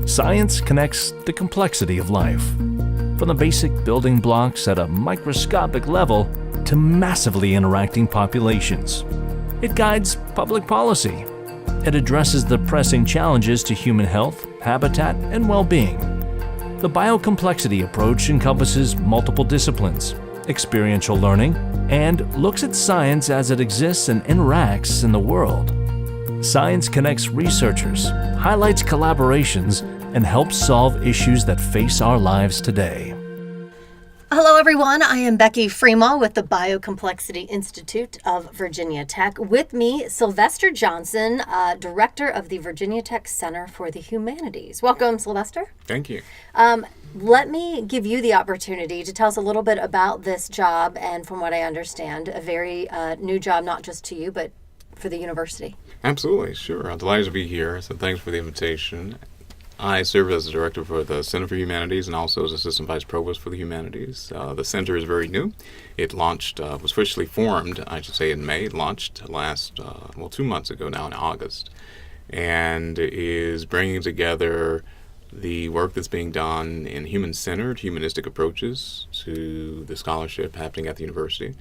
Science connects the complexity of life, from the basic building blocks at a microscopic level to massively interacting populations. It guides public policy. It addresses the pressing challenges to human health, habitat, and well-being. The biocomplexity approach encompasses multiple disciplines, experiential learning, and looks at science as it exists and interacts in the world. Science connects researchers, highlights collaborations, and helps solve issues that face our lives today. Hello, everyone. I am Becky Freemall with the Biocomplexity Institute of Virginia Tech. With me, Sylvester Johnson, Director of the Virginia Tech Center for the Humanities. Welcome, Sylvester. Thank you. Let me give you the opportunity to tell us a little bit about this job, and from what I understand, a very new job, not just to you, but for the university. Absolutely, sure. I'm delighted to be here, so thanks for the invitation. I serve as the director for the Center for Humanities and also as assistant vice provost for the Humanities. The center is very new. It launched, was officially formed, I should say, in May. It launched 2 months ago now in August, and is bringing together the work that's being done in human-centered, humanistic approaches to the scholarship happening at the university.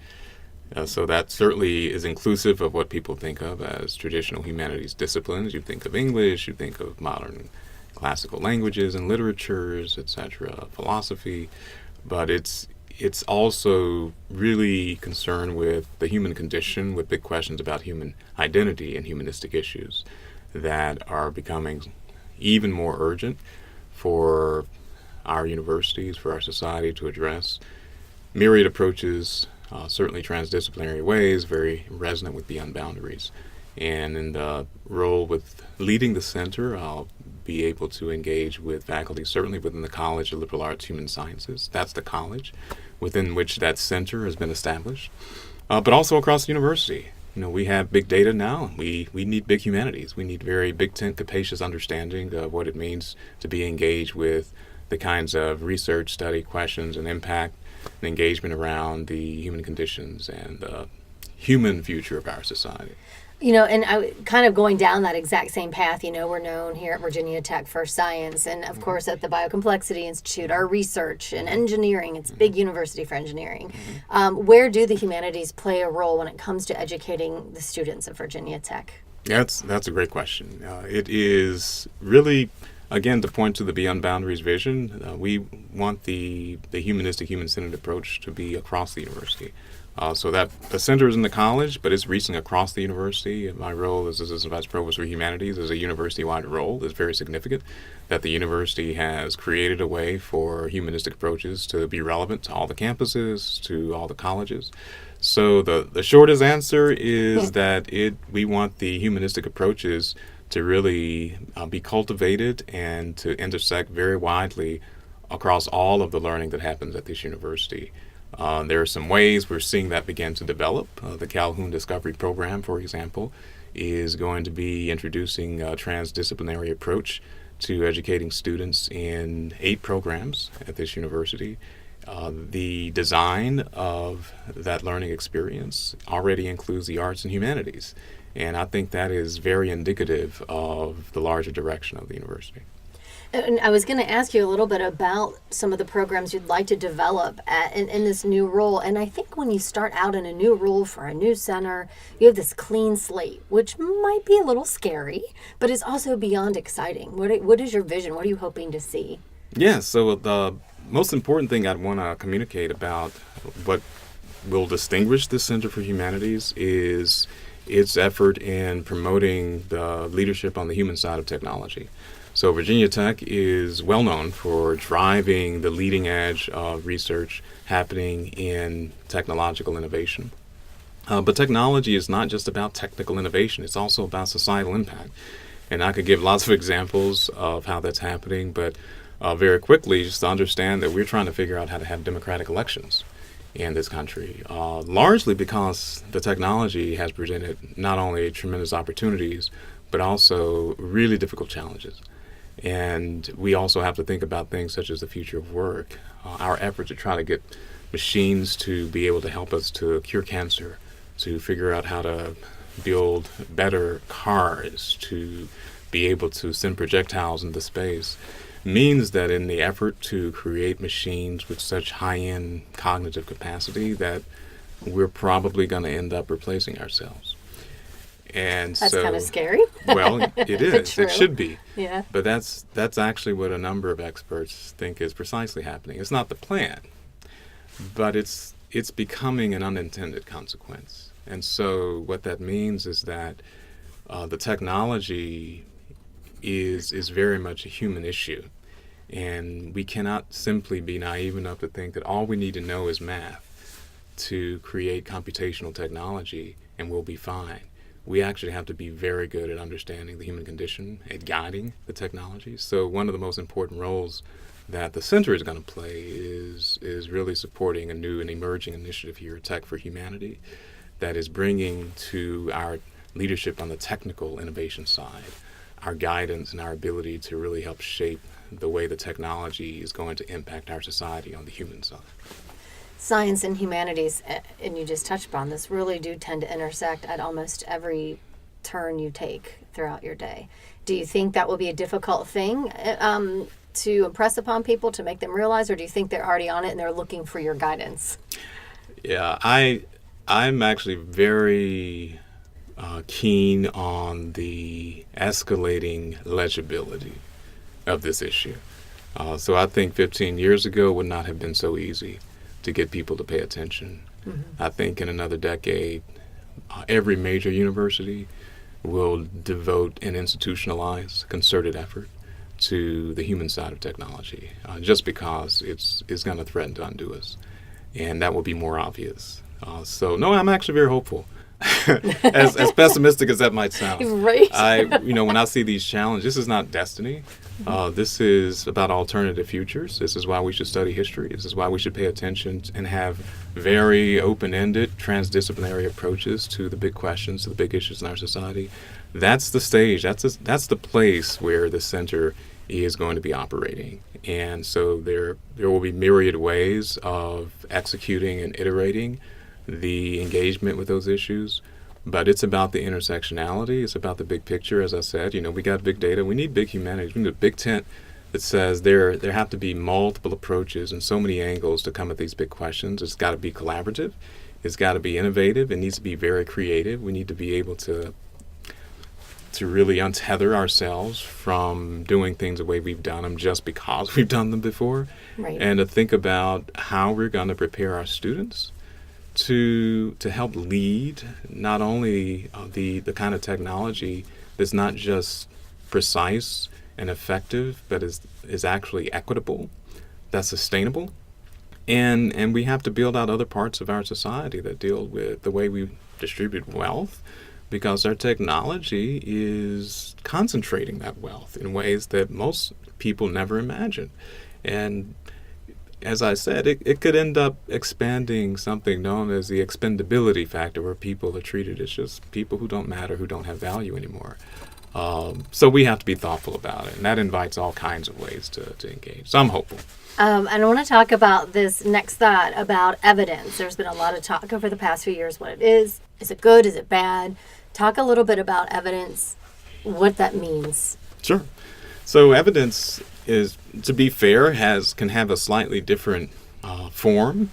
So that certainly is inclusive of what people think of as traditional humanities disciplines. You think of English, you think of modern classical languages and literatures, etc., philosophy, but it's also really concerned with the human condition, with big questions about human identity and humanistic issues that are becoming even more urgent for our universities, for our society to address. Myriad approaches, certainly transdisciplinary ways, very resonant with Beyond Boundaries. And in the role with leading the center, I'll be able to engage with faculty, certainly within the College of Liberal Arts, Human Sciences. That's the college within which that center has been established, but also across the university. You know, we have big data now. We need big humanities. We need very big tent, capacious understanding of what it means to be engaged with the kinds of research, study, questions, and impact and engagement around the human conditions and the human future of our society. You know, and I kind of going down that exact same path, you know, we're known here at Virginia Tech for science, and of course at the Biocomplexity Institute, our research and engineering. It's a big university for engineering. Where do the humanities play a role when it comes to educating the students of Virginia Tech? That's a great question. It is really, again, to point to the Beyond Boundaries vision, we want the humanistic, human-centered approach to be across the university. So that the center is in the college, but it's reaching across the university. My role as assistant vice provost for humanities is a university-wide role. It's very significant that the university has created a way for humanistic approaches to be relevant to all the campuses, to all the colleges. So the shortest answer is that we want the humanistic approaches to really be cultivated and to intersect very widely across all of the learning that happens at this university. There are some ways we're seeing that begin to develop. The Calhoun Discovery Program, for example, is going to be introducing a transdisciplinary approach to educating students in 8 programs at this university. The design of that learning experience already includes the arts and humanities, and I think that is very indicative of the larger direction of the university. And I was going to ask you a little bit about some of the programs you'd like to develop in this new role. And I think when you start out in a new role for a new center, you have this clean slate, which might be a little scary, but is also beyond exciting. What is your vision? What are you hoping to see? Yeah, so the most important thing I'd want to communicate about what will distinguish the Center for Humanities is its effort in promoting the leadership on the human side of technology. So Virginia Tech is well known for driving the leading edge of research happening in technological innovation. But technology is not just about technical innovation, it's also about societal impact. And I could give lots of examples of how that's happening, but very quickly, just to understand that we're trying to figure out how to have democratic elections in this country, largely because the technology has presented not only tremendous opportunities, but also really difficult challenges. And we also have to think about things such as the future of work, our effort to try to get machines to be able to help us to cure cancer, to figure out how to build better cars, to be able to send projectiles into space means that in the effort to create machines with such high-end cognitive capacity that we're probably going to end up replacing ourselves. And That's so, kind of scary. well, it is. True. It should be. Yeah. But that's actually what a number of experts think is precisely happening. It's not the plan, but it's becoming an unintended consequence. And so what that means is that the technology is very much a human issue. And we cannot simply be naive enough to think that all we need to know is math to create computational technology and we'll be fine. We actually have to be very good at understanding the human condition, at guiding the technology. So one of the most important roles that the center is going to play is really supporting a new and emerging initiative here at Tech for Humanity that is bringing to our leadership on the technical innovation side our guidance and our ability to really help shape the way the technology is going to impact our society on the human side. Science and humanities, and you just touched upon this, really do tend to intersect at almost every turn you take throughout your day. Do you think that will be a difficult thing to impress upon people, to make them realize, or do you think they're already on it and they're looking for your guidance? Yeah, I'm actually very keen on the escalating legibility of this issue. So I think 15 years ago would not have been so easy to get people to pay attention. Mm-hmm. I think in another decade, every major university will devote an institutionalized, concerted effort to the human side of technology, just because it's going to threaten to undo us. And that will be more obvious. So, no, I'm actually very hopeful. as pessimistic as that might sound. Right. When I see these challenges, this is not destiny. This is about alternative futures. This is why we should study history. This is why we should pay attention and have very open-ended, transdisciplinary approaches to the big questions, to the big issues in our society. That's the stage. That's the place where the center is going to be operating. And so there will be myriad ways of executing and iterating the engagement with those issues, but it's about the intersectionality. It's about the big picture. As I said, we got big data. We need big humanities. We need a big tent that says there have to be multiple approaches and so many angles to come at these big questions. It's got to be collaborative. It's got to be innovative. It needs to be very creative. We need to be able to really untether ourselves from doing things the way we've done them just because we've done them before, right. And to think about how we're going to prepare our students to help lead not only the kind of technology that's not just precise and effective, but is actually equitable, that's sustainable. And we have to build out other parts of our society that deal with the way we distribute wealth, because our technology is concentrating that wealth in ways that most people never imagined. And as I said, it could end up expanding something known as the expendability factor, where people are treated as just people who don't matter, who don't have value anymore. So we have to be thoughtful about it, and that invites all kinds of ways to engage. So I'm hopeful. And I want to talk about this next thought about evidence. There's been a lot of talk over the past few years what it is. Is it good? Is it bad? Talk a little bit about evidence, what that means. Sure. So evidence is, to be fair, can have a slightly different form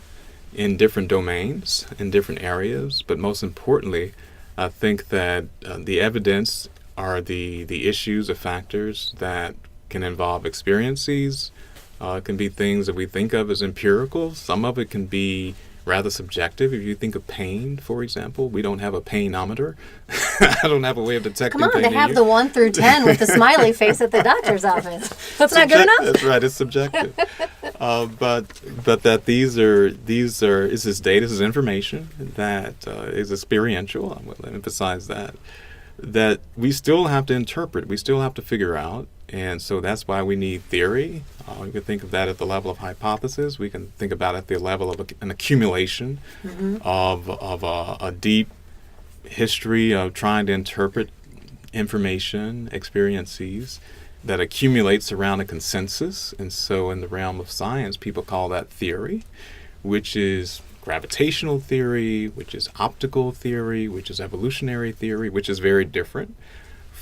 in different domains, in different areas. But most importantly, I think that the evidence are the issues or factors that can involve experiences. It can be things that we think of as empirical. Some of it can be rather subjective. If you think of pain, for example, we don't have a painometer. I don't have a way of detecting pain. Come on, they have the 1 through 10 with the smiley face at the doctor's office. That's not good enough? That's right, it's subjective. But that these are this is data, this is information that is experiential. I will emphasize that we still have to interpret, we still have to figure out. And so that's why we need theory. We can think of that at the level of hypothesis. We can think about it at the level of an accumulation of a deep history of trying to interpret information, experiences that accumulates around a consensus. And so in the realm of science, people call that theory, which is gravitational theory, which is optical theory, which is evolutionary theory, which is very different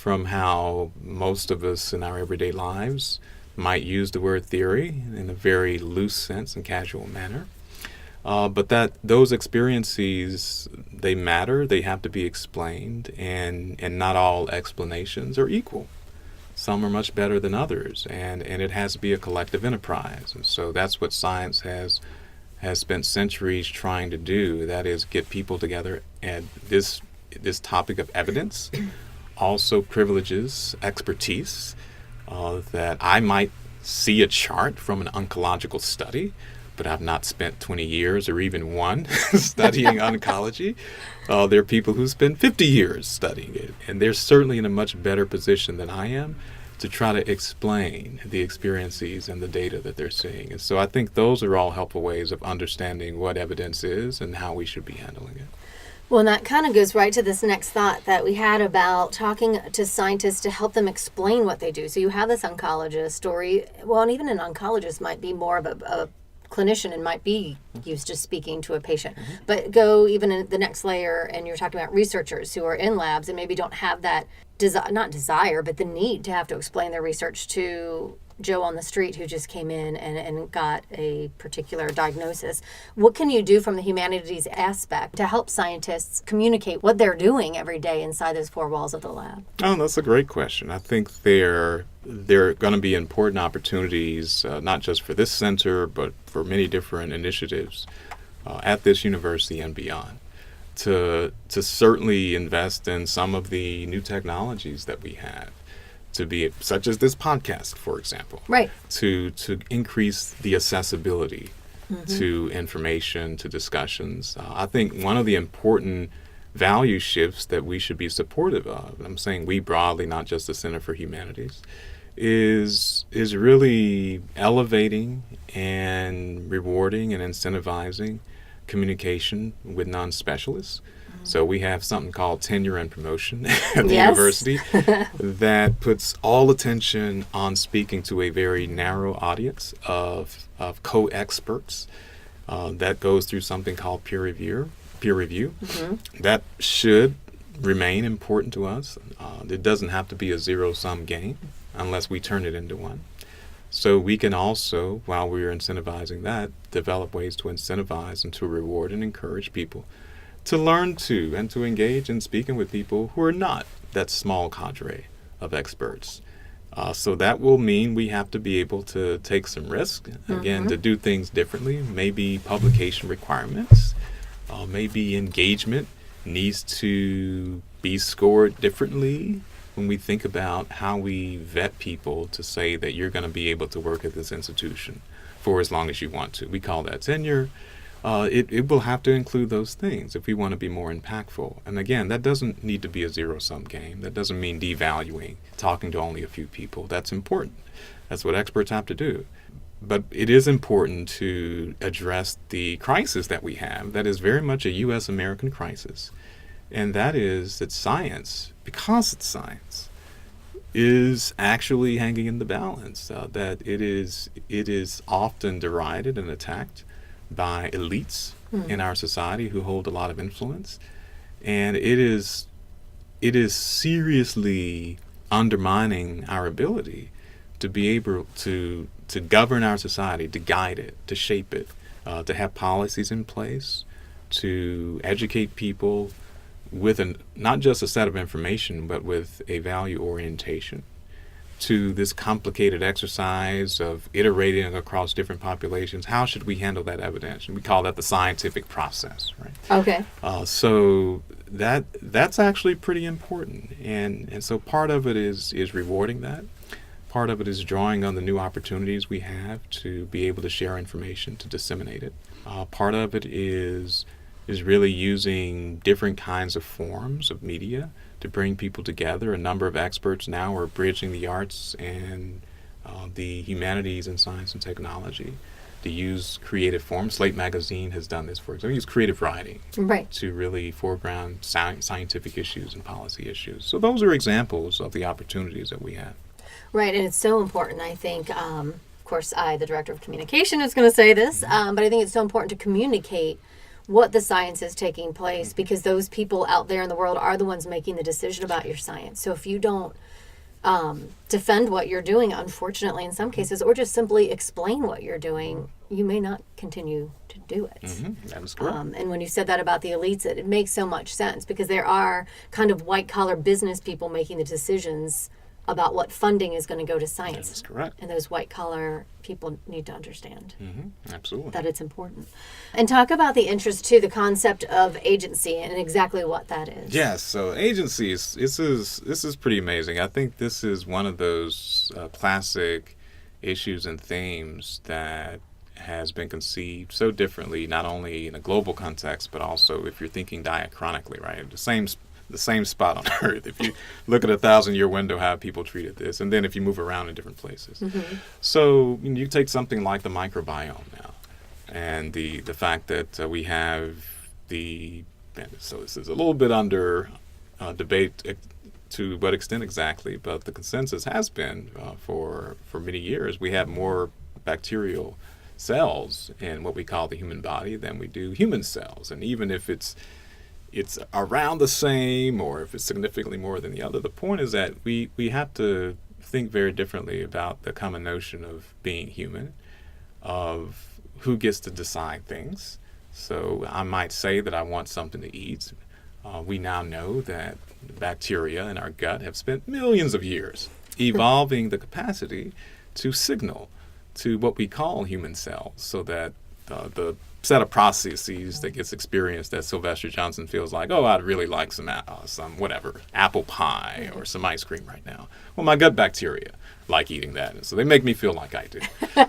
from how most of us in our everyday lives might use the word theory in a very loose sense and casual manner. But that those experiences, they matter, they have to be explained, and not all explanations are equal. Some are much better than others, and it has to be a collective enterprise. And so that's what science has spent centuries trying to do, that is get people together. And this topic of evidence also privileges expertise, that I might see a chart from an oncological study, but I've not spent 20 years or even one studying oncology. There are people who spend 50 years studying it, and they're certainly in a much better position than I am to try to explain the experiences and the data that they're seeing. And so I think those are all helpful ways of understanding what evidence is and how we should be handling it. Well, and that kind of goes right to this next thought that we had about talking to scientists to help them explain what they do. So you have this oncologist story. Well, and even an oncologist might be more of a clinician and might be used to speaking to a patient. But go even in the next layer, and you're talking about researchers who are in labs and maybe don't have that not desire, but the need to have to explain their research to Joe on the street who just came in and got a particular diagnosis. What can you do from the humanities aspect to help scientists communicate what they're doing every day inside those four walls of the lab? Oh, that's a great question. I think there are going to be important opportunities, not just for this center, but for many different initiatives at this university and beyond, to certainly invest in some of the new technologies that we have, to be such as this podcast, for example, right? To increase the accessibility to information, to discussions. I think one of the important value shifts that we should be supportive of, and I'm saying we broadly, not just the Center for Humanities, is really elevating and rewarding and incentivizing communication with non-specialists. So we have something called tenure and promotion at the university that puts all attention on speaking to a very narrow audience of co-experts. That goes through something called peer review. That should remain important to us. It doesn't have to be a zero-sum game unless we turn it into one. So we can also, while we're incentivizing that, develop ways to incentivize and to reward and encourage people to learn to and to engage in speaking with people who are not that small cadre of experts. So that will mean we have to be able to take some risk, again, to do things differently, maybe publication requirements, maybe engagement needs to be scored differently when we think about how we vet people to say that you're going to be able to work at this institution for as long as you want to. We call that tenure. It will have to include those things if we want to be more impactful. And again, that doesn't need to be a zero-sum game. That doesn't mean devaluing, talking to only a few people. That's important. That's what experts have to do. But it is important to address the crisis that we have that is very much a U.S.-American crisis. And that is that science, because it's science, is actually hanging in the balance. That it is often derided and attacked by elites in our society who hold a lot of influence, and it is seriously undermining our ability to be able to govern our society, to guide it, to shape it, to have policies in place, to educate people with not just a set of information, but with a value orientation to this complicated exercise of iterating across different populations. How should we handle that evidence? And we call that the scientific process, right? Okay. So that's actually pretty important. And so part of it is rewarding that. Part of it is drawing on the new opportunities we have to be able to share information, to disseminate it. Part of it is really using different kinds of forms of media to bring people together. A number of experts now are bridging the arts and the humanities and science and technology to use creative forms. Slate Magazine has done this, for example. Use creative writing to really foreground scientific issues and policy issues. So those are examples of the opportunities that we have. Right, and it's so important, I think. Of course, the director of communication, is going to say this, but I think it's so important to communicate what the science is taking place, because those people out there in the world are the ones making the decision about your science. So if you don't defend what you're doing, unfortunately, in some cases, or just simply explain what you're doing, you may not continue to do it. That is correct. And when you said that about the elites, it makes so much sense, because there are kind of white-collar business people making the decisions about what funding is going to go to science. That is correct. And those white-collar people need to understand Absolutely. that it's important. And talk about the interest, too, the concept of agency and exactly what that is. Yes, so agencies, this is pretty amazing. I think this is one of those classic issues and themes that has been conceived so differently, not only in a global context, but also if you're thinking diachronically, right? The same spot on Earth. If you look at a 1,000-year window, how people treated this, and then if you move around in different places. So you take something like the microbiome now, and the fact that we have so this is a little bit under debate to what extent exactly, but the consensus has been for many years we have more bacterial cells in what we call the human body than we do human cells, and even if it's around the same, or if it's significantly more than the other. The point is that we have to think very differently about the common notion of being human, of who gets to decide things. So I might say that I want something to eat. We now know that bacteria in our gut have spent millions of years evolving the capacity to signal to what we call human cells, so that the set of processes that gets experienced that Sylvester Johnson feels like, oh, I'd really like some whatever, apple pie or some ice cream right now. Well, my gut bacteria like eating that, and so they make me feel like I do.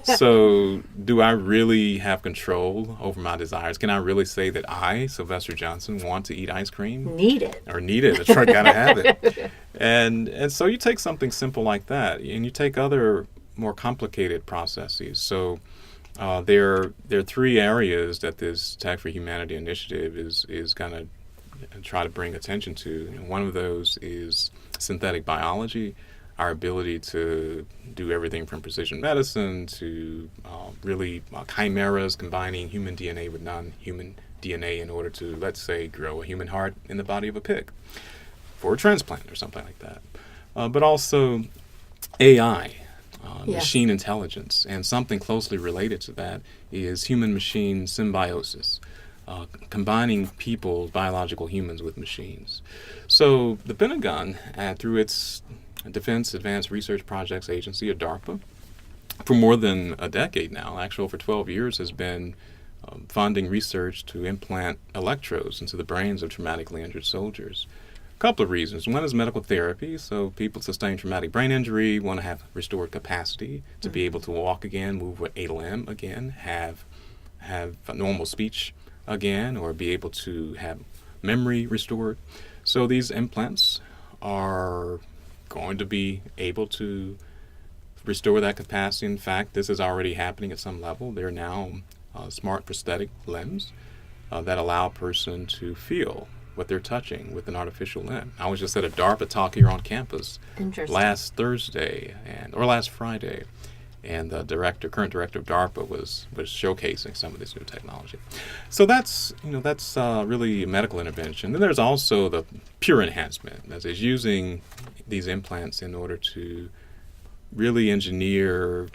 So do I really have control over my desires? Can I really say that I, Sylvester Johnson, want to eat ice cream? Need it. Or need it. That's right, gotta have it. And so you take something simple like that, and you take other more complicated processes. So there are three areas that this Tech for Humanity initiative is going to try to bring attention to. And one of those is synthetic biology, our ability to do everything from precision medicine to really chimeras, combining human DNA with non-human DNA in order to, let's say, grow a human heart in the body of a pig for a transplant or something like that. But also AI. Machine intelligence, and something closely related to that is human-machine symbiosis, combining people, biological humans, with machines. So the Pentagon, through its Defense Advanced Research Projects Agency, or DARPA, for more than a decade now, actually over 12 years, has been funding research to implant electrodes into the brains of traumatically injured soldiers. Couple of reasons. One is medical therapy. So people sustain traumatic brain injury, want to have restored capacity to be able to walk again, move with a limb again, have normal speech again, or be able to have memory restored. So these implants are going to be able to restore that capacity. In fact, this is already happening at some level. There are now smart prosthetic limbs that allow a person to feel what they're touching with an artificial limb. I was just at a DARPA talk here on campus last Thursday or last Friday, and the current director of DARPA was showcasing some of this new technology. So that's really medical intervention. Then there's also the pure enhancement, that is using these implants in order to really engineer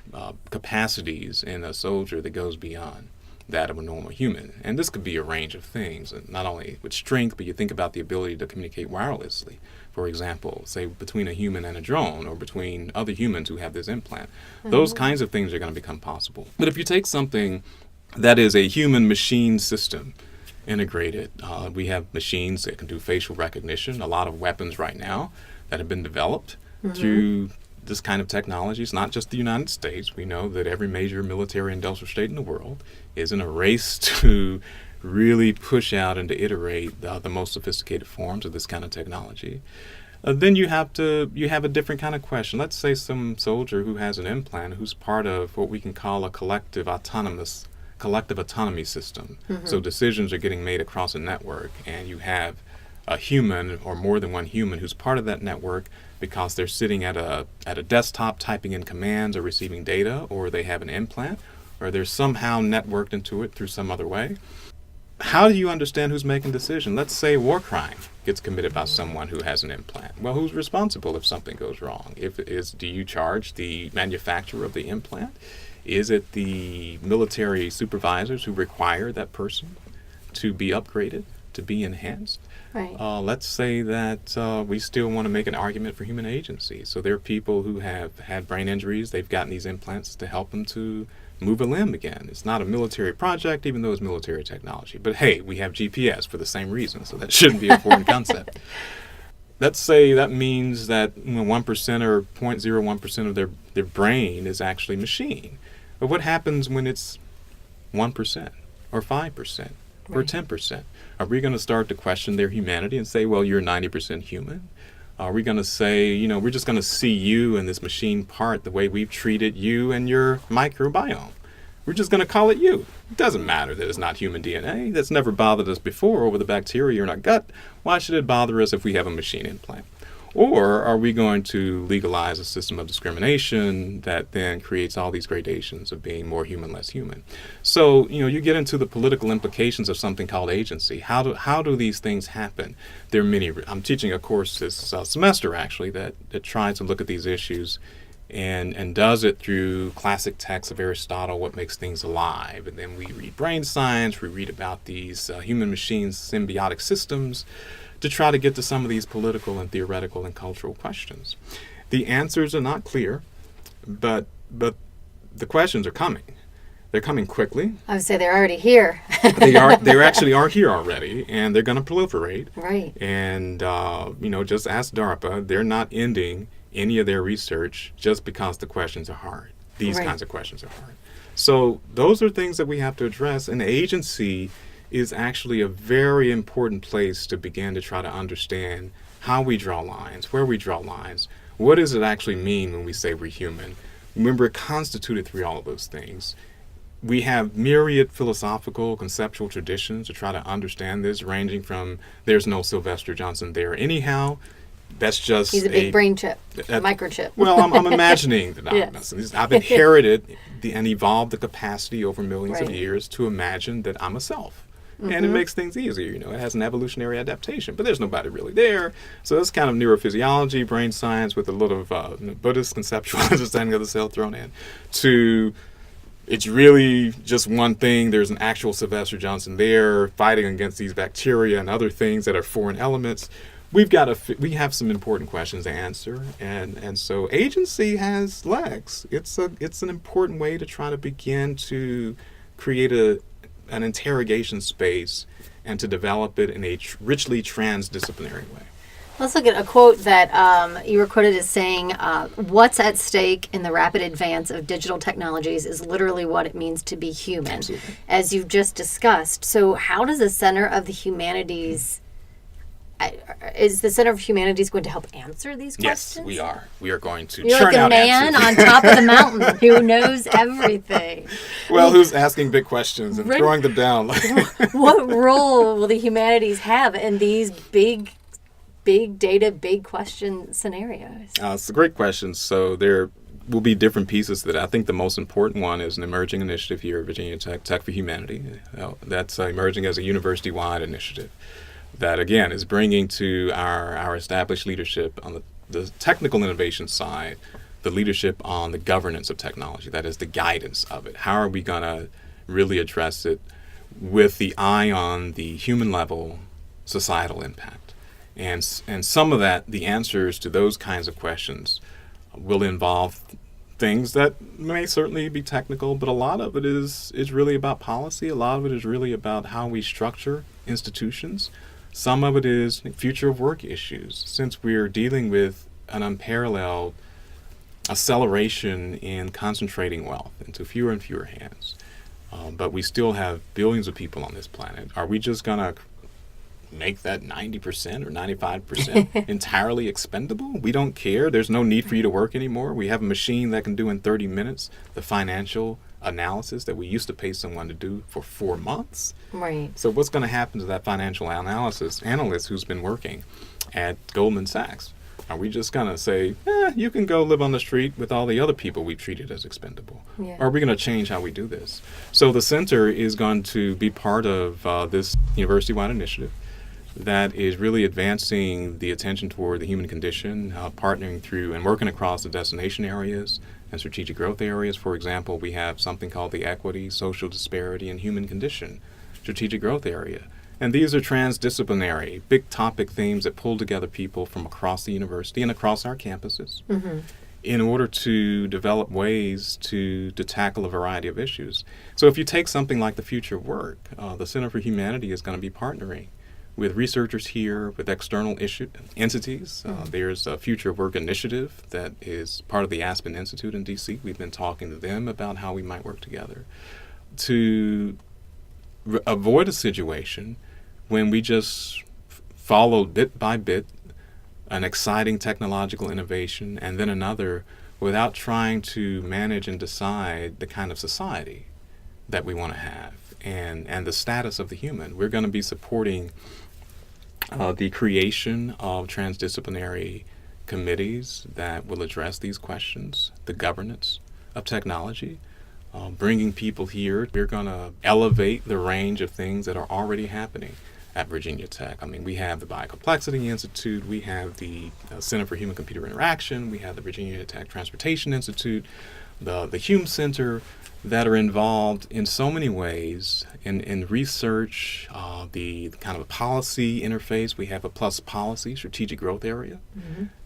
capacities in a soldier that goes beyond that of a normal human. And this could be a range of things, not only with strength, but you think about the ability to communicate wirelessly. For example, say between a human and a drone, or between other humans who have this implant. Those kinds of things are going to become possible. But if you take something that is a human-machine system integrated, we have machines that can do facial recognition, a lot of weapons right now that have been developed through this kind of technology. It's not just the United States. We know that every major military industrial state in the world is in a race to really push out and to iterate the most sophisticated forms of this kind of technology. Then you have a different kind of question. Let's say some soldier who has an implant who's part of what we can call a collective autonomy system. So decisions are getting made across a network, and you have a human or more than one human who's part of that network because they're sitting at a desktop typing in commands or receiving data, or they have an implant, or they're somehow networked into it through some other way. how do you understand who's making decision? Let's say war crime gets committed by someone who has an implant. Well, who's responsible if something goes wrong? Do you charge the manufacturer of the implant? Is it the military supervisors who require that person to be upgraded, to be enhanced? Right. Let's say that we still want to make an argument for human agency. So there are people who have had brain injuries. They've gotten these implants to help them to move a limb again. It's not a military project, even though it's military technology. But hey, we have GPS for the same reason, so that shouldn't be a foreign concept. Let's say that means that 1% or 0.01% of their brain is actually machine. But what happens when it's 1% or 5% or 10%? Are we going to start to question their humanity and say, well, you're 90% human? Are we going to say, we're just going to see you and this machine part the way we've treated you and your microbiome? We're just going to call it you. It doesn't matter that it's not human DNA. That's never bothered us before over the bacteria in our gut. Why should it bother us if we have a machine implant? Or are we going to legalize a system of discrimination that then creates all these gradations of being more human, less human? So, you get into the political implications of something called agency. How do these things happen? There are many. I'm teaching a course this semester, actually, that tries to look at these issues and does it through classic texts of Aristotle, what makes things alive. And then we read brain science, we read about these human-machine symbiotic systems, to try to get to some of these political and theoretical and cultural questions. The answers are not clear, but the questions are coming. They're coming quickly. I would say they're already here. They actually are here already, and they're going to proliferate. Right. And just ask DARPA. They're not ending any of their research just because the questions are hard. These kinds of questions are hard. So those are things that we have to address. And the agency is actually a very important place to begin to try to understand how we draw lines, where we draw lines. What does it actually mean when we say we're human? Remember, we're constituted through all of those things. We have myriad philosophical, conceptual traditions to try to understand this, ranging from there's no Sylvester Johnson there anyhow. That's just he's a big brain chip, microchip. Well, I'm imagining that I've inherited and evolved the capacity over millions of years to imagine that I'm a self. Mm-hmm. And it makes things easier, it has an evolutionary adaptation, but there's nobody really there. So that's kind of neurophysiology, brain science with a little of Buddhist conceptual understanding of the cell thrown in. It's really just one thing. There's an actual Sylvester Johnson there fighting against these bacteria and other things that are foreign elements. We have some important questions to answer, and so agency has legs. It's an important way to try to begin to create an interrogation space and to develop it in a richly transdisciplinary way. Let's look at a quote that you were quoted as saying, what's at stake in the rapid advance of digital technologies is literally what it means to be human, Absolutely. As you've just discussed. So how does the Center of the Humanities, is the Center of Humanities going to help answer these questions? Yes, we are. We are going to You're churn like a out man answers. on top of the mountain who knows everything. Well, who's asking big questions and throwing them down? What role will the humanities have in these big data, big question scenarios? It's a great question. So there will be different pieces that I think the most important one is an emerging initiative here at Virginia Tech, Tech for Humanity. That's emerging as a university-wide initiative that, again, is bringing to our established leadership on the technical innovation side, the leadership on the governance of technology, that is the guidance of it. How are we going to really address it with the eye on the human level societal impact? And some of that, the answers to those kinds of questions will involve things that may certainly be technical, but a lot of it is really about policy. A lot of it is really about how we structure institutions. Some of it is future of work issues, since we're dealing with an unparalleled acceleration in concentrating wealth into fewer and fewer hands. But we still have billions of people on this planet. Are we just going to make that 90% or 95% entirely expendable? We don't care. There's no need for you to work anymore. We have a machine that can do in 30 minutes the financial analysis that we used to pay someone to do for 4 months. Right. So what's going to happen to that financial analyst who's been working at Goldman Sachs Are we just going to say, you can go live on the street with all the other people we've treated as expendable? Yeah. Or are we going to change how we do this? So the center is going to be part of this university-wide initiative that is really advancing the attention toward the human condition, partnering through and working across the destination areas and strategic growth areas. For example, we have something called the Equity, Social Disparity, and Human Condition strategic growth area. And these are transdisciplinary, big topic themes that pull together people from across the university and across our campuses in order to develop ways to tackle a variety of issues. So if you take something like the future of work, the Center for Humanity is going to be partnering with researchers here, with external entities. There's a Future of Work initiative that is part of the Aspen Institute in D.C. We've been talking to them about how we might work together to avoid a situation when we just follow bit by bit an exciting technological innovation and then another without trying to manage and decide the kind of society that we want to have and the status of the human. We're going to be supporting the creation of transdisciplinary committees that will address these questions, the governance of technology, bringing people here. We're going to elevate the range of things that are already happening at Virginia Tech. I mean, we have the Biocomplexity Institute, we have the Center for Human-Computer Interaction, we have the Virginia Tech Transportation Institute, the Hume Center, that are involved in so many ways in research, the kind of policy interface. We have a Plus Policy strategic growth area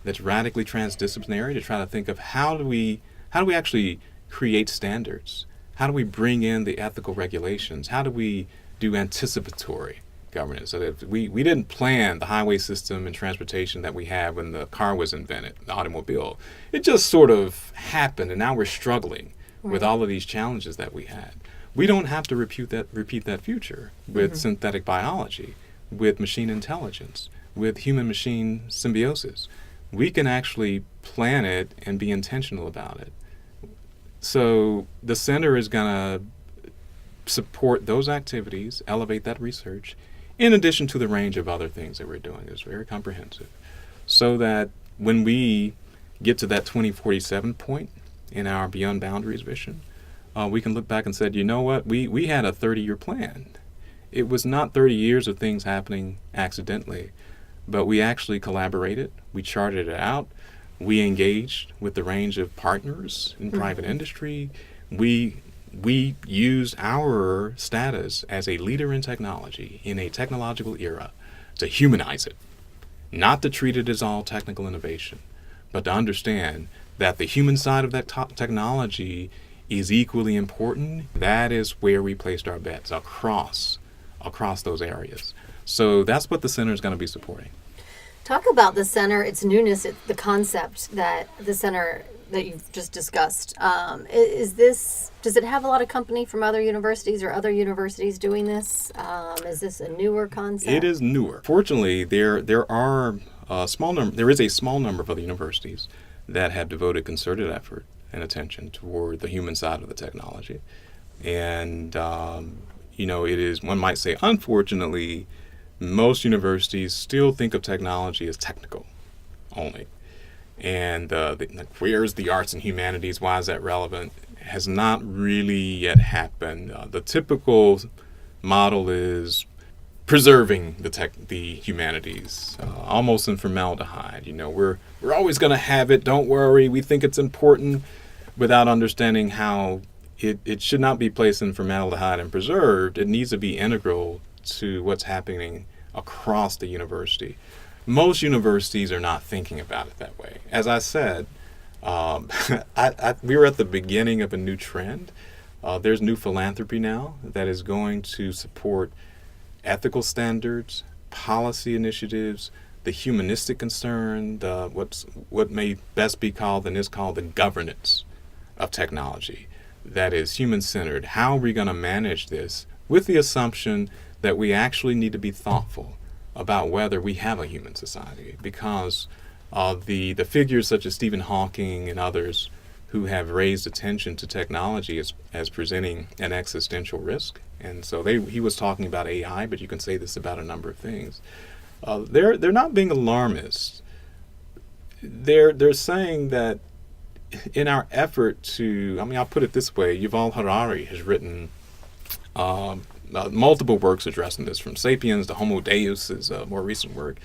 that's radically transdisciplinary to try to think of how do we actually create standards? How do we bring in the ethical regulations? How do we do anticipatory governance? So that we didn't plan the highway system and transportation that we had when the car was invented, the automobile. It just sort of happened, and now we're struggling with all of these challenges that we had. We don't have to repeat that future with synthetic biology, with machine intelligence, with human-machine symbiosis. We can actually plan it and be intentional about it. So the center is going to support those activities, elevate that research, in addition to the range of other things that we're doing. It's very comprehensive. So that when we get to that 2047 point in our Beyond Boundaries vision, we can look back and say, you know what, we had a 30-year plan. It was not 30 years of things happening accidentally, but we actually collaborated, we charted it out, we engaged with the range of partners in private industry. We used our status as a leader in technology in a technological era to humanize it, not to treat it as all technical innovation, but to understand that the human side of that technology is equally important. That is where we placed our bets across those areas. So that's what the center is going to be supporting. Talk about the center, its newness, the concept that the center that you've just discussed. Does it have a lot of company from other universities or other universities doing this? Is this a newer concept? It is newer. Fortunately, there is a small number of other universities that have devoted concerted effort and attention toward the human side of the technology. And, it is, one might say, unfortunately, most universities still think of technology as technical only. And where's the arts and humanities? Why is that relevant? Has not really yet happened. The typical model is preserving the humanities, almost in formaldehyde. We're always going to have it. Don't worry. We think it's important, without understanding how it should not be placed in formaldehyde and preserved. It needs to be integral to what's happening across the university. Most universities are not thinking about it that way. As I said, we were at the beginning of a new trend. There's new philanthropy now that is going to support ethical standards, policy initiatives, the humanistic concern, what may best be called and is called the governance of technology that is human-centered. How are we going to manage this with the assumption that we actually need to be thoughtful about whether we have a human society, because of the figures such as Stephen Hawking and others who have raised attention to technology as presenting an existential risk. And so he was talking about AI, but you can say this about a number of things. They're not being alarmist. they're saying that in our effort to, I mean, I'll put it this way: Yuval Harari has written multiple works addressing this, from *Sapiens* to *Homo Deus*, is a more recent work.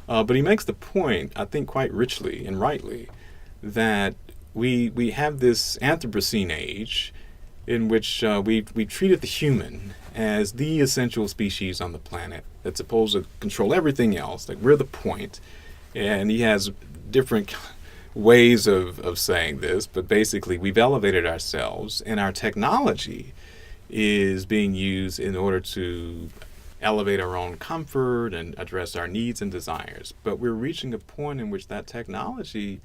But he makes the point, I think quite richly and rightly, that we have this Anthropocene age in which we treated the human as the essential species on the planet that's supposed to control everything else. Like, we're the point. And he has different ways of saying this, but basically we've elevated ourselves, and our technology is being used in order to elevate our own comfort and address our needs and desires. But we're reaching a point in which that technology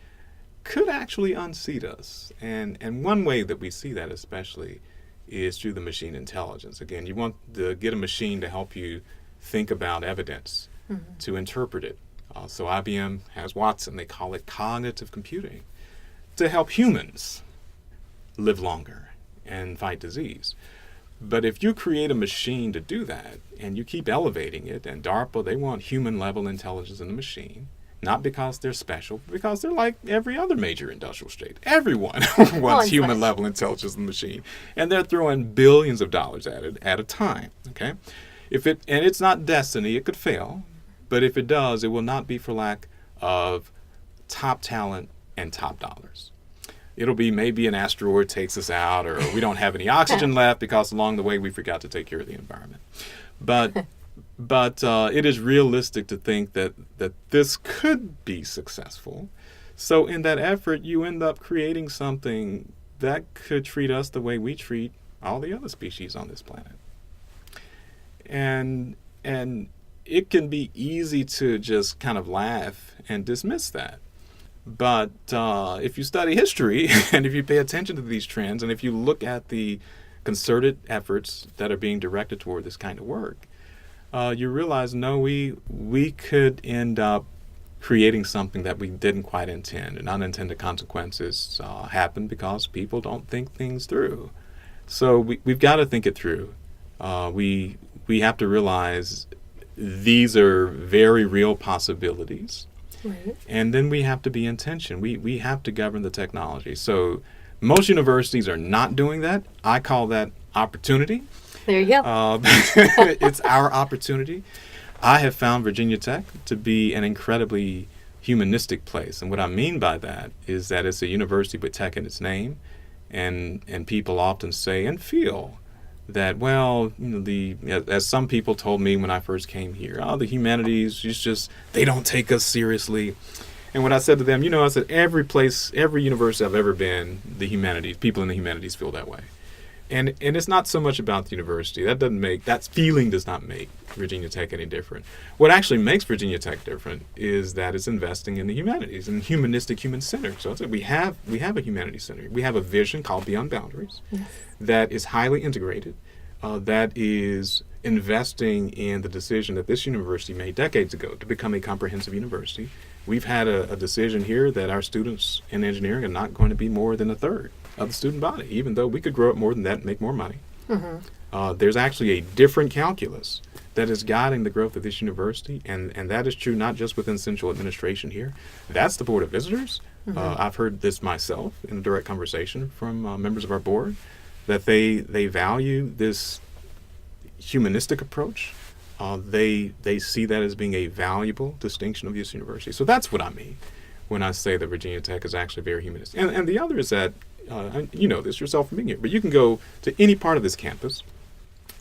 could actually unseat us. And one way that we see that especially is through the machine intelligence. Again, you want to get a machine to help you think about evidence, to interpret it. So IBM has Watson. They call it cognitive computing, to help humans live longer and fight disease. But if you create a machine to do that, and you keep elevating it, and DARPA, they want human-level intelligence in the machine, not because they're special, but because they're like every other major industrial state. Everyone wants human-level intelligence in the machine, and they're throwing billions of dollars at it at a time. Okay, and it's not destiny; it could fail, but if it does, it will not be for lack of top talent and top dollars. It'll be maybe an asteroid takes us out, or we don't have any oxygen left because along the way we forgot to take care of the environment. But it is realistic to think that this could be successful. So in that effort, you end up creating something that could treat us the way we treat all the other species on this planet. And it can be easy to just kind of laugh and dismiss that. But if you study history and if you pay attention to these trends, and if you look at the concerted efforts that are being directed toward this kind of work, you realize, no, we could end up creating something that we didn't quite intend, and unintended consequences happen because people don't think things through. So we've got to think it through. We have to realize these are very real possibilities. Right. And then we have to be intentional. We have to govern the technology. So most universities are not doing that. I call that opportunity. There you go. It's our opportunity. I have found Virginia Tech to be an incredibly humanistic place. And what I mean by that is that it's a university with tech in its name. And people often say and feel that, well, as some people told me when I first came here, the humanities, they don't take us seriously. And what I said to them, I said, every university I've ever been, the humanities, people in the humanities feel that way. And it's not so much about the university. That feeling does not make Virginia Tech any different. What actually makes Virginia Tech different is that it's investing in the humanities and humanistic, human-centered. So we have a humanities center. We have a vision called Beyond Boundaries that is highly integrated, that is investing in the decision that this university made decades ago to become a comprehensive university. We've had a decision here that our students in engineering are not going to be more than a third of the student body, even though we could grow up more than that and make more money. There's actually a different calculus that is guiding the growth of this university, and that is true not just within central administration here. That's the Board of Visitors. I've heard this myself in a direct conversation from members of our board, that they value this humanistic approach. They see that as being a valuable distinction of this university. So that's what I mean when I say that Virginia Tech is actually very humanistic. And the other is that, you know this yourself from being here, but you can go to any part of this campus,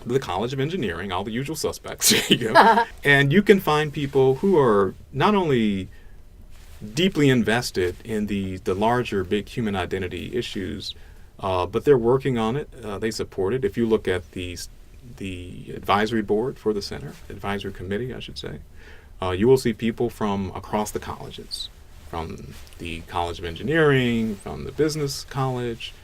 the College of Engineering, all the usual suspects, there you go, and you can find people who are not only deeply invested in the larger big human identity issues, but they're working on it. They support it. If you look at the advisory board for the center, advisory committee, I should say, you will see people from across the colleges, from the College of Engineering, from the business college.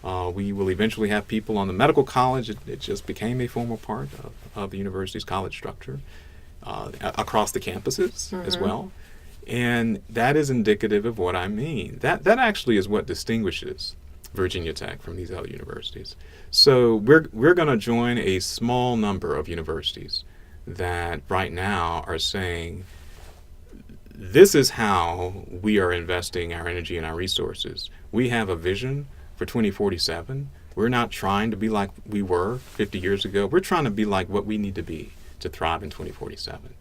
We will eventually have people on the medical college. It just became a formal part of the university's college structure, across the campuses as well. And that is indicative of what I mean. That actually is what distinguishes Virginia Tech from these other universities. So we're going to join a small number of universities that right now are saying this is how we are investing our energy and our resources. We have a vision for 2047. We're not trying to be like we were 50 years ago. We're trying to be like what we need to be to thrive in 2047.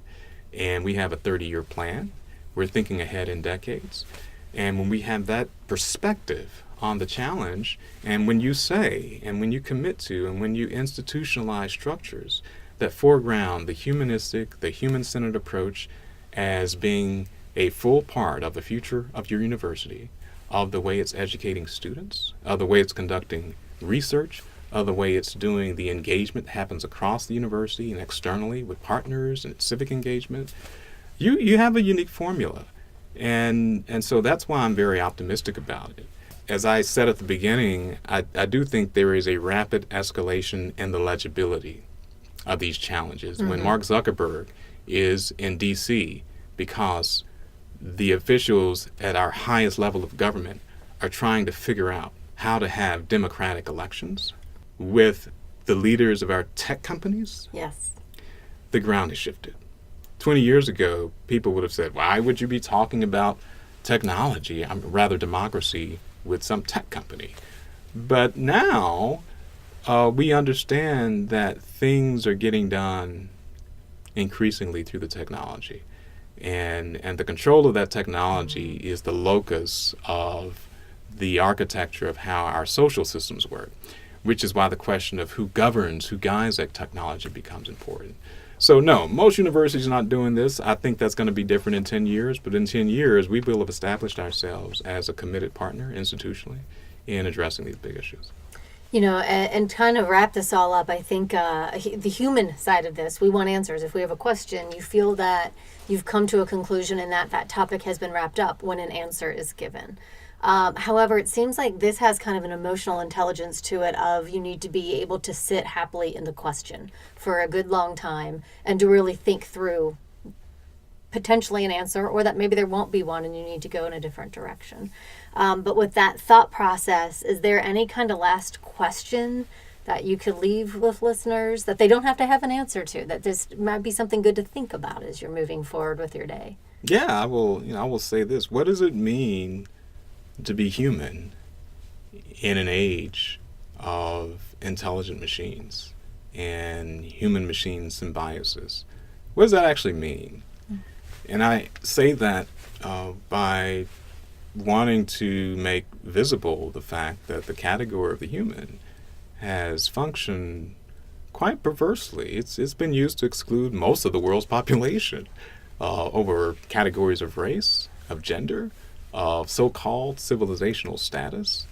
And we have a 30-year plan. We're thinking ahead in decades. And when we have that perspective on the challenge, and when you say, and when you commit to, and when you institutionalize structures that foreground the humanistic, the human-centered approach as being a full part of the future of your university, of the way it's educating students, of the way it's conducting research, of the way it's doing the engagement that happens across the university and externally with partners and civic engagement, you have a unique formula. And so that's why I'm very optimistic about it. As I said at the beginning, I do think there is a rapid escalation in the legibility of these challenges. When Mark Zuckerberg is in D.C. because the officials at our highest level of government are trying to figure out how to have democratic elections with the leaders of our tech companies, Yes. the ground has shifted. 20 years ago, people would have said, why would you be talking about technology, rather democracy, with some tech company? But now we understand that things are getting done increasingly through the technology. And the control of that technology is the locus of the architecture of how our social systems work, which is why the question of who governs, who guides that technology becomes important. So no, most universities are not doing this. I think that's going to be different in 10 years, but in 10 years, we will have established ourselves as a committed partner institutionally in addressing these big issues. You know, and kind of wrap this all up, I think the human side of this, we want answers. If we have a question, you feel that you've come to a conclusion and that topic has been wrapped up when an answer is given. However, it seems like this has kind of an emotional intelligence to it of you need to be able to sit happily in the question for a good long time and to really think through potentially an answer, or that maybe there won't be one and you need to go in a different direction. But with that thought process, is there any kind of last question that you could leave with listeners that they don't have to have an answer to, that this might be something good to think about as you're moving forward with your day? Yeah, I will say this. What does it mean to be human in an age of intelligent machines and human-machine symbiosis? What does that actually mean? And I say that by wanting to make visible the fact that the category of the human has functioned quite perversely. It's been used to exclude most of the world's population over categories of race, of gender, of so-called civilizational status.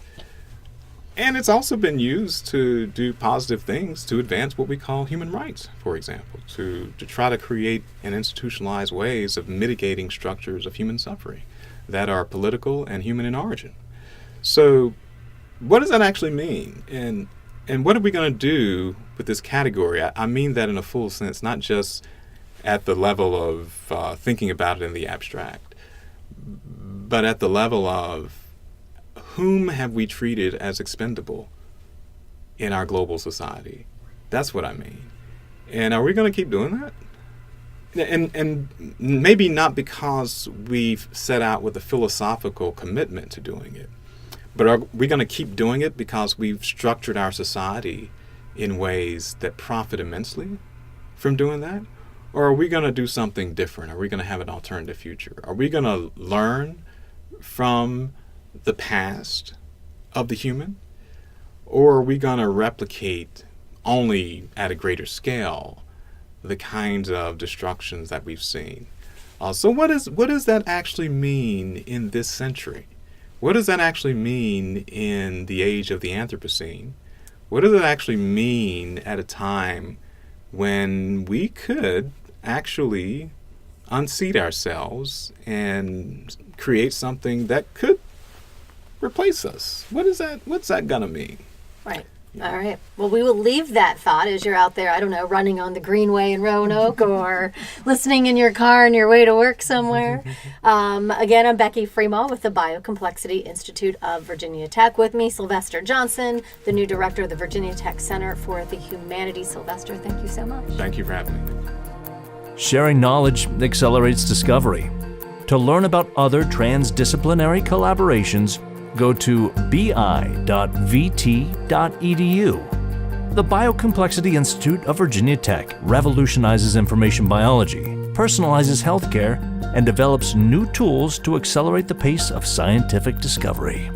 And it's also been used to do positive things to advance what we call human rights, for example, to try to create and institutionalize ways of mitigating structures of human suffering that are political and human in origin. So what does that actually mean? And what are we going to do with this category? I mean that in a full sense, not just at the level of thinking about it in the abstract, but at the level of whom have we treated as expendable in our global society? That's what I mean. And are we going to keep doing that? And maybe not because we've set out with a philosophical commitment to doing it, but are we going to keep doing it because we've structured our society in ways that profit immensely from doing that? Or are we going to do something different? Are we going to have an alternative future? Are we going to learn from the past of the human? Or are we going to replicate only at a greater scale the kinds of destructions that we've seen? So what does that actually mean in this century? What does that actually mean in the age of the Anthropocene? What does it actually mean at a time when we could actually unseat ourselves and create something that could replace us? What's that gonna mean? Right. All right. Well, we will leave that thought as you're out there, I don't know, running on the Greenway in Roanoke or listening in your car on your way to work somewhere. Again, I'm Becky Freemall with the Biocomplexity Institute of Virginia Tech. With me, Sylvester Johnson, the new director of the Virginia Tech Center for the Humanities. Sylvester, thank you so much. Thank you for having me. Sharing knowledge accelerates discovery. To learn about other transdisciplinary collaborations, go to bi.vt.edu. The Biocomplexity Institute of Virginia Tech revolutionizes information biology, personalizes healthcare, and develops new tools to accelerate the pace of scientific discovery.